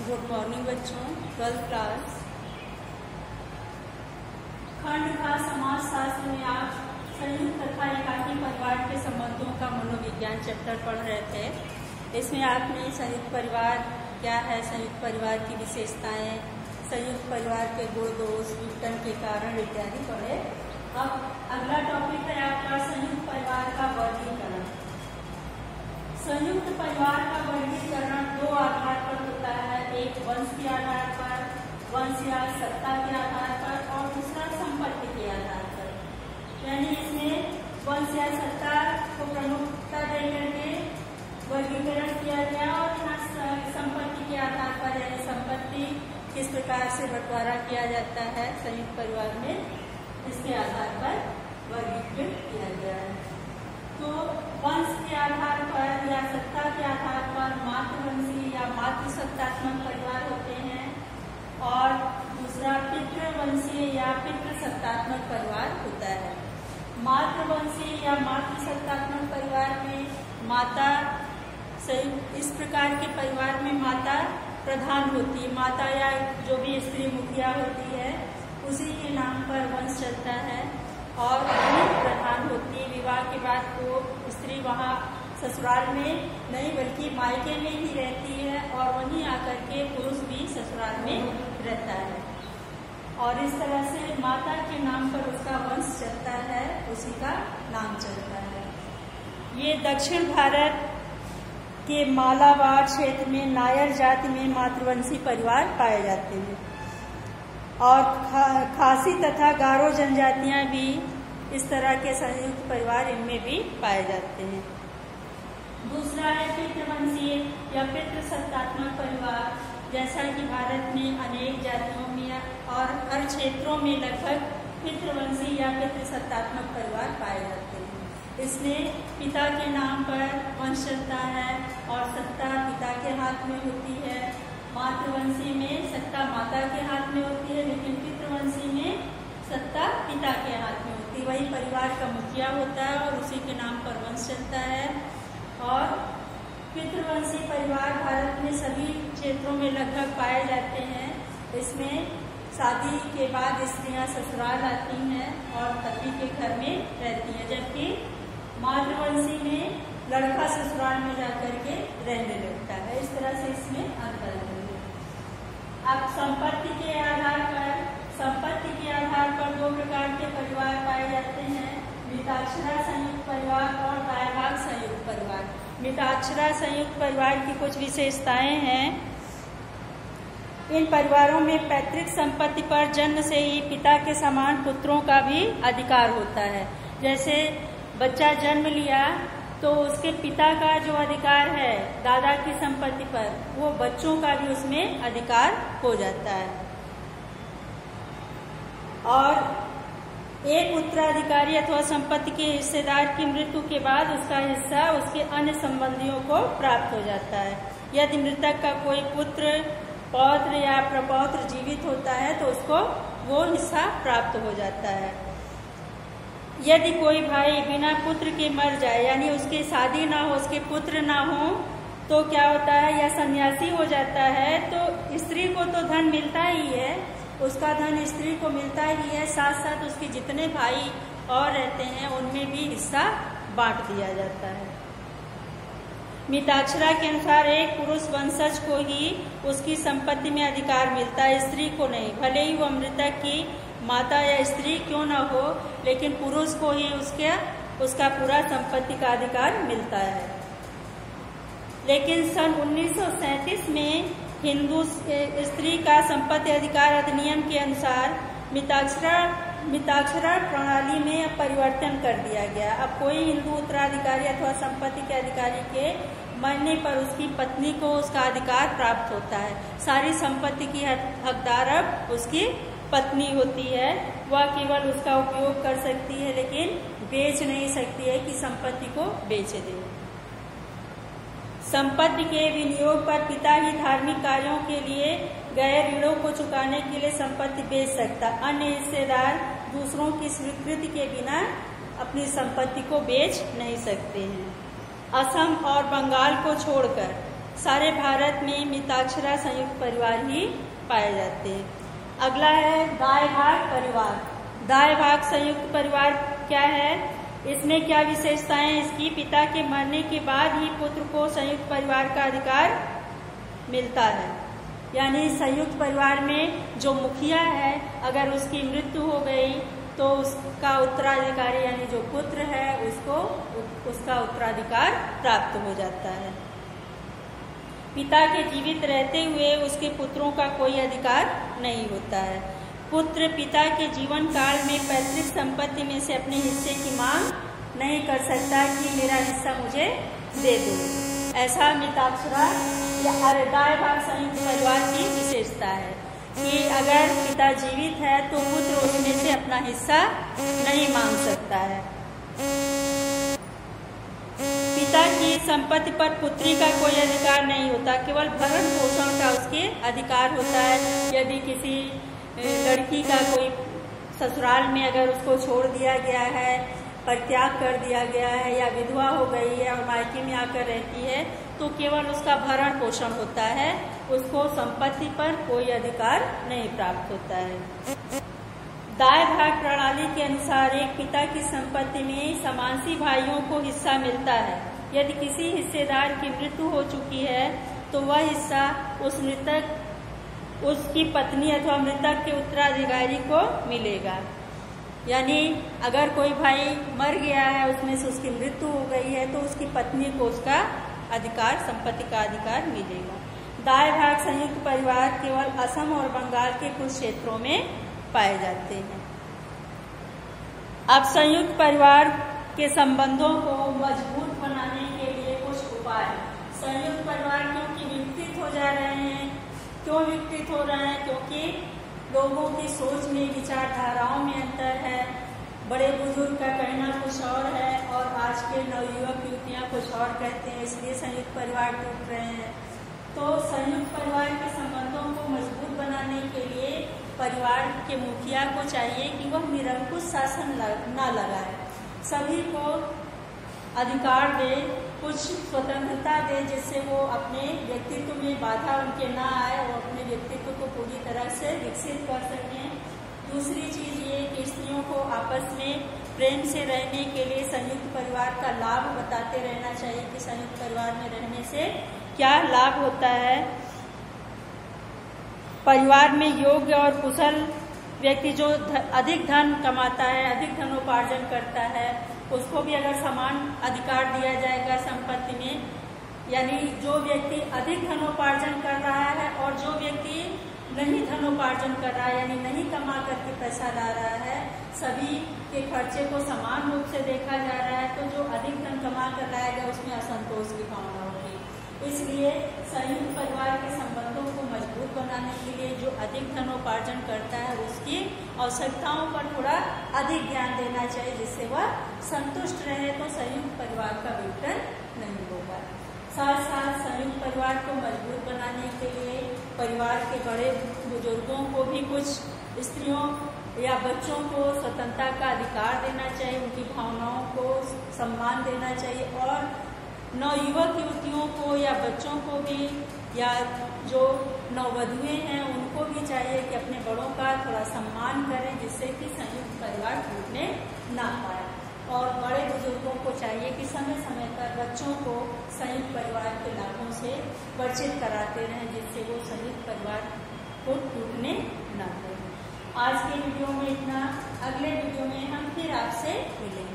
Good morning बच्चों। 12th class खंड का समाजशास्त्र में आज संयुक्त तथा एकाकी परिवार के संबंधों का मनोविज्ञान चैप्टर पढ़ रहे थे। इसमें आपने संयुक्त परिवार क्या है, संयुक्त परिवार की विशेषताएं, संयुक्त परिवार के गुण दोष, विघटन के कारण इत्यादि पढ़े। अब अगला टॉपिक है आपका संयुक्त परिवार का वर्गीकरण। संयुक्त परिवार का वर्गीकरण दो आधार पर होता है, एक वंश के आधार पर, वंश या सत्ता के आधार पर, और दूसरा संपत्ति के आधार पर। यानी इसमें वंश या सत्ता को प्रमुखता देकर के वर्गीकरण किया गया और यहाँ संपत्ति के आधार पर, यानी संपत्ति किस प्रकार से बंटवारा किया जाता है संयुक्त परिवार में, इसके आधार पर वर्गीकृत किया गया है। तो वंश के आधार पर या सत्ता के आधार पर मातृवंशी या मातृसत्तात्मक परिवार होते हैं, और दूसरा पितृवंशी या पितृसत्तात्मक परिवार होता है। मातृवंशी या मातृसत्तात्मक परिवार में माता इस प्रकार के परिवार में माता प्रधान होती है, माता या जो भी स्त्री मुखिया होती है उसी के नाम पर वंश चलता है और वही प्रधान होती है। विवाह के बाद वो स्त्री वहाँ ससुराल में नहीं बल्कि मायके में ही रहती है और वहीं आकर के पुरुष भी ससुराल में रहता है, और इस तरह से माता के नाम पर उसका वंश चलता है, उसी का नाम चलता है। ये दक्षिण भारत के मालाबार क्षेत्र में नायर जाति में मातृवंशी परिवार पाए जाते हैं, और खासी तथा गारो जनजातियां भी इस तरह के संयुक्त परिवार इनमें भी पाए जाते हैं। दूसरा है पितृवंशीय या पितृसत्तात्मक परिवार। जैसा कि भारत में अनेक जातियों में और हर क्षेत्रों में लगभग पितृवंशी या पितृसत्तात्मक परिवार पाए जाते हैं। इसमें पिता के नाम पर वंश चलता है और सत्ता पिता के हाथ में होती है। मातृवंशी में सत्ता माता के हाथ में होती है, लेकिन पितृवंशी में सत्ता पिता के हाथ में होती है। वही परिवार का मुखिया होता है और उसी के नाम पर वंश चलता है। और पितृवंशी परिवार भारत में सभी क्षेत्रों में लगभग पाए जाते हैं। इसमें शादी के बाद स्त्रियां ससुराल आती हैं और पति के घर में रहती हैं, जबकि मातृवंशी में लड़का ससुराल में जाकर के रहने लगता है। इस तरह से इसमें अंतर है। अब संपत्ति के आधार पर दो प्रकार के परिवार पाए जाते हैं, मिताक्षरा संयुक्त परिवार और रायभाग संयुक्त परिवार। मिताक्षरा संयुक्त परिवार की कुछ विशेषताएं हैं। इन परिवारों में पैतृक संपत्ति पर जन्म से ही पिता के समान पुत्रों का भी अधिकार होता है। जैसे बच्चा जन्म लिया तो उसके पिता का जो अधिकार है दादा की संपत्ति पर, वो बच्चों का भी उसमें अधिकार हो जाता है। और एक उत्तराधिकारी अथवा संपत्ति के हिस्सेदार की मृत्यु के बाद उसका हिस्सा उसके अन्य संबंधियों को प्राप्त हो जाता है। यदि मृतक का कोई पुत्र, पौत्र या प्रपौत्र जीवित होता है तो उसको वो हिस्सा प्राप्त हो जाता है। यदि कोई भाई बिना पुत्र के मर जाए, यानी उसकी शादी ना हो, उसके पुत्र ना हो, तो क्या होता है, या सन्यासी हो जाता है, तो स्त्री को तो धन मिलता ही है, उसका धन स्त्री को मिलता ही है, साथ साथ उसके जितने भाई और रहते हैं उनमें भी हिस्सा बांट दिया जाता है। मिताक्षरा के अनुसार एक पुरुष वंशज को ही उसकी संपत्ति में अधिकार मिलता है, स्त्री को नहीं। भले ही वह मृतक की माता या स्त्री क्यों न हो, लेकिन पुरुष को ही उसका पूरा संपत्ति का अधिकार मिलता है। लेकिन सन 1937 में हिंदू स्त्री का संपत्ति अधिकार अधिनियम के अनुसार मिताक्षरा प्रणाली में परिवर्तन कर दिया गया। अब कोई हिंदू उत्तराधिकारी अथवा संपत्ति के अधिकारी के मरने पर उसकी पत्नी को उसका अधिकार प्राप्त होता है। सारी संपत्ति की हकदार अब उसकी पत्नी होती है। वह केवल उसका उपयोग कर सकती है, लेकिन बेच नहीं सकती है कि संपत्ति को बेच दे। संपत्ति के विनियोग पर पिता ही धार्मिक कार्यों के लिए गए ऋणों को चुकाने के लिए संपत्ति बेच सकता। अन्य हिस्सेदार दूसरों की स्वीकृति के बिना अपनी संपत्ति को बेच नहीं सकते हैं। असम और बंगाल को छोड़कर सारे भारत में मिताक्षरा संयुक्त परिवार ही पाए जाते हैं। अगला है दाय भाग परिवार। दाय भाग संयुक्त परिवार क्या है, इसमें क्या विशेषताएं, इसकी पिता के मरने के बाद ही पुत्र को संयुक्त परिवार का अधिकार मिलता है। यानी संयुक्त परिवार में जो मुखिया है, अगर उसकी मृत्यु हो गई तो उसका उत्तराधिकारी यानी जो पुत्र है उसको उसका उत्तराधिकार प्राप्त हो जाता है। पिता के जीवित रहते हुए उसके पुत्रों का कोई अधिकार नहीं होता है। पुत्र पिता के जीवन काल में पैतृक संपत्ति में से अपने हिस्से की मांग नहीं कर सकता कि मेरा हिस्सा मुझे दे दो। ऐसा मिताक्षरा या दाय भाग संयुक्त परिवार की विशेषता है कि अगर पिता जीवित है तो पुत्र उसमें से अपना हिस्सा नहीं मांग सकता है। पिता की संपत्ति पर पुत्री का कोई अधिकार नहीं होता, केवल भरण पोषण का उसके अधिकार होता है। यदि किसी लड़की का कोई ससुराल में अगर उसको छोड़ दिया गया है, परित्याग कर दिया गया है या विधवा हो गई है और मायके में आकर रहती है तो केवल उसका भरण पोषण होता है, उसको संपत्ति पर कोई अधिकार नहीं प्राप्त होता है। दाय भाग प्रणाली के अनुसार एक पिता की संपत्ति में समांशी भाइयों को हिस्सा मिलता है। यदि किसी हिस्सेदार की मृत्यु हो चुकी है तो वह हिस्सा उस मृतक, उसकी पत्नी अथवा मृतक के उत्तराधिकारी को मिलेगा। यानी अगर कोई भाई मर गया है, उसमें से उसकी मृत्यु हो गई है तो उसकी पत्नी को उसका अधिकार, संपत्ति का अधिकार मिलेगा। दाय भाग संयुक्त परिवार केवल असम और बंगाल के कुछ क्षेत्रों में पाए जाते हैं। अब संयुक्त परिवार के संबंधों को मजबूत बनाने के लिए कुछ उपाय। संयुक्त परिवार क्योंकि विकसित हो जा रहे हैं, क्यों विकसित हो रहे हैं? क्योंकि लोगों की सोच में, विचारधाराओं में अंतर है। बड़े बुजुर्ग का कहना कुछ और है और आज के नवयुवक युवतियां कुछ और कहते हैं, इसलिए संयुक्त परिवार टूट रहे हैं। तो संयुक्त परिवार के संबंधों को मजबूत बनाने के लिए परिवार के मुखिया को चाहिए कि वह निरंकुश शासन न लगाए, सभी को अधिकार दे, कुछ स्वतंत्रता दे, जिससे वो अपने व्यक्तित्व में बाधा उनके ना आए और अपने व्यक्तित्व को पूरी तरह से विकसित कर सकें। दूसरी चीज ये कि स्त्रियों को आपस में प्रेम से रहने के लिए संयुक्त परिवार का लाभ बताते रहना चाहिए कि संयुक्त परिवार में रहने से क्या लाभ होता है। परिवार में योग्य और कुशल व्यक्ति जो अधिक धन कमाता है, अधिक धनोपार्जन करता है, उसको भी अगर समान अधिकार दिया जाएगा संपत्ति में, यानी जो व्यक्ति अधिक धनोपार्जन कर रहा है और जो व्यक्ति नहीं धनोपार्जन कर रहा है यानी नहीं कमा करके पैसा ला रहा है, सभी के खर्चे को समान रूप से देखा जा रहा है, तो जो अधिक धन कमा कर लाएगा उसमें असंतोष की भावना होगी। इसलिए संयुक्त परिवार के संबंधों को मजबूत बनाने के लिए जो अधिक धनोपार्जन करता है उसकी आवश्यकताओं पर थोड़ा अधिक ध्यान देना चाहिए, जिससे वह संतुष्ट रहे, तो संयुक्त परिवार का विघटन नहीं होगा। साथ साथ संयुक्त परिवार को मजबूत बनाने के लिए परिवार के बड़े बुजुर्गों को भी कुछ स्त्रियों या बच्चों को स्वतंत्रता का अधिकार देना चाहिए, उनकी भावनाओं को सम्मान देना चाहिए और नवयुवक युवतियों को या बच्चों को भी या जो नववधुएं हैं उनको भी चाहिए कि अपने बड़ों का थोड़ा सम्मान करें, जिससे कि संयुक्त परिवार टूटने ना पाए। और बड़े बुजुर्गों को चाहिए कि समय समय पर बच्चों को संयुक्त परिवार के लाभों से परिचित कराते रहें, जिससे वो संयुक्त परिवार को टूटने ना पाए। आज के वीडियो में इतना, अगले वीडियो में हम फिर आपसे मिलेंगे।